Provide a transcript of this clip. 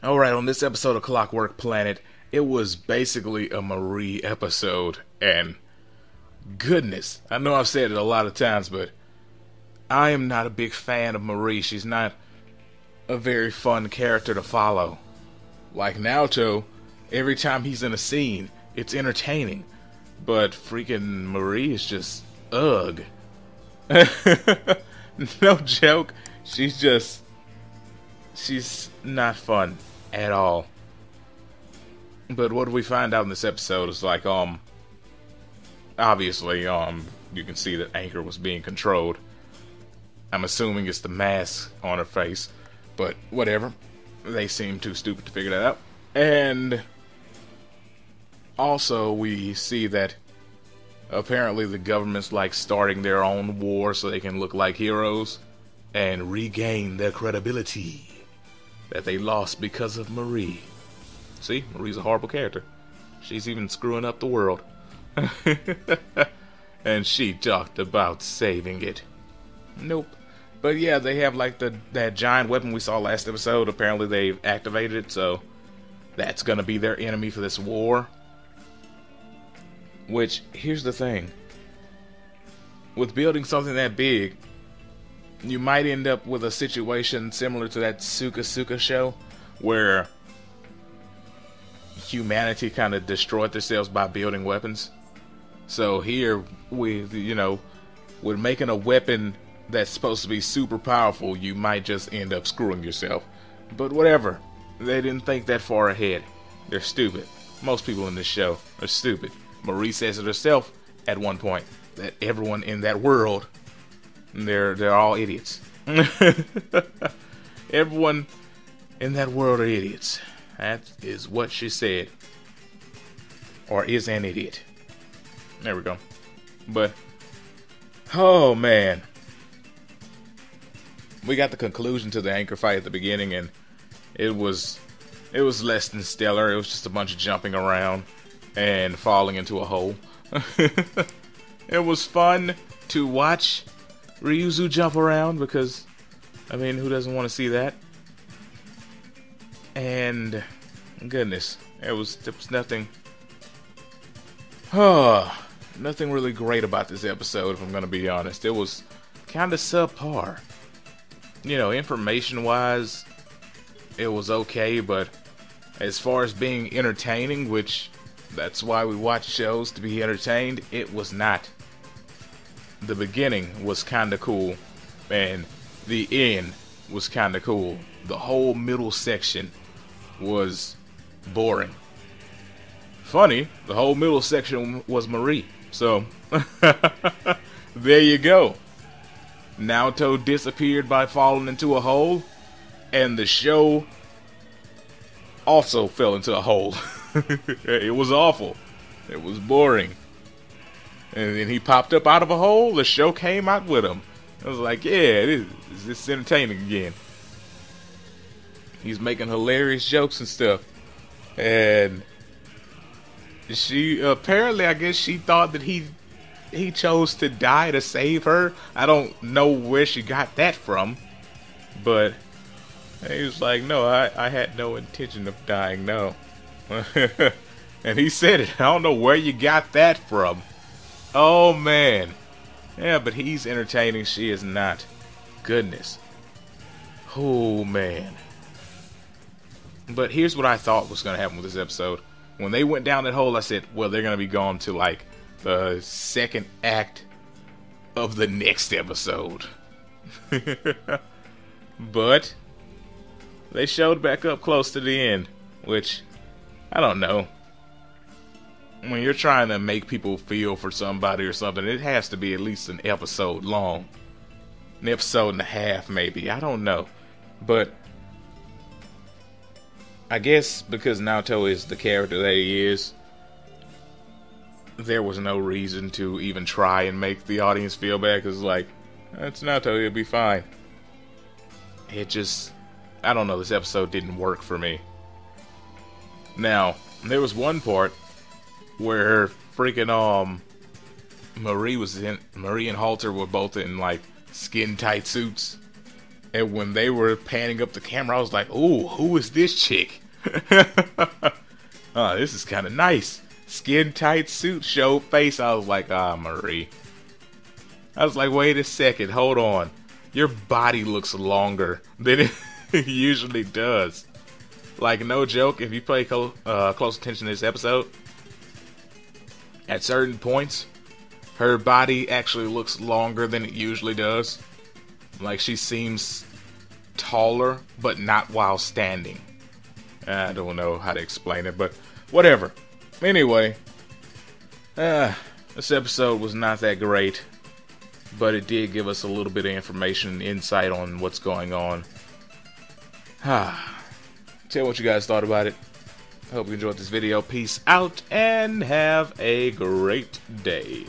Alright, on this episode of Clockwork Planet, it was basically a Marie episode, and goodness, I know I've said it a lot of times, but I am not a big fan of Marie. She's not a very fun character to follow. Like Naoto, every time he's in a scene, it's entertaining, but freaking Marie is just ugh. No joke, she's not fun at all. But what we find out in this episode is like, obviously, you can see that Anchor was being controlled. I'm assuming it's the mask on her face, but whatever. They seem too stupid to figure that out. And also we see that apparently the government's like starting their own war so they can look like heroes and regain their credibility that they lost because of Marie. See, Marie's a horrible character. She's even screwing up the world. And she talked about saving it. Nope. But yeah, they have like that giant weapon we saw last episode. Apparently they've activated it, so that's gonna be their enemy for this war. Which, here's the thing. With building something that big, you might end up with a situation similar to that Suka Suka show, where humanity kind of destroyed themselves by building weapons. So here, with making a weapon that's supposed to be super powerful, you might just end up screwing yourself. But whatever. They didn't think that far ahead. They're stupid. Most people in this show are stupid. Marie says it herself at one point, that everyone in that world, they're all idiots. Everyone in that world are idiots. That is what she said. Or is an idiot. There we go. But, oh man. We got the conclusion to the Anchor fight at the beginning, and it was less than stellar. It was just a bunch of jumping around and falling into a hole. It was fun to watch Ryuzu jump around because, I mean, who doesn't want to see that? And goodness, there was nothing. Nothing really great about this episode, if I'm gonna be honest. It was kind of subpar. You know, information-wise, it was okay, but as far as being entertaining, which that's why we watch shows, to be entertained, it was not. The beginning was kind of cool, and the end was kind of cool. The whole middle section was boring. Funny, the whole middle section was Marie. So, there you go. Naoto disappeared by falling into a hole, and the show also fell into a hole. It was awful. It was boring. And then he popped up out of a hole, the show came out with him. I was like, yeah, this is entertaining again. He's making hilarious jokes and stuff. And she, apparently, I guess she thought that he chose to die to save her. I don't know where she got that from. But he was like, no, I had no intention of dying, no. And he said it. I don't know where you got that from. Oh, man. Yeah, but he's entertaining. She is not. Goodness. Oh, man. But here's what I thought was going to happen with this episode. When they went down that hole, I said, well, they're going to be going to, like, the second act of the next episode. But they showed back up close to the end, which, I don't know. When you're trying to make people feel for somebody or something, it has to be at least an episode long. An episode and a half, maybe. I don't know. But I guess because Naoto is the character that he is, there was no reason to even try and make the audience feel bad, because, like, that's Naoto, he'll be fine. It just, I don't know, this episode didn't work for me. Now, there was one part where freaking Marie and Halter were both in like skin tight suits, And when they were panning up the camera, I was like, ooh, who is this chick? This is kind of nice. Skin tight suit, show face. I was like, Marie. I was like, wait a second, hold on. Your body looks longer than it usually does. Like, no joke, if you pay close attention to this episode, at certain points, her body actually looks longer than it usually does. Like, she seems taller, but not while standing. I don't know how to explain it, but whatever. Anyway, this episode was not that great, but it did give us a little bit of information and insight on what's going on. Tell me what you guys thought about it. I hope you enjoyed this video. Peace out and have a great day.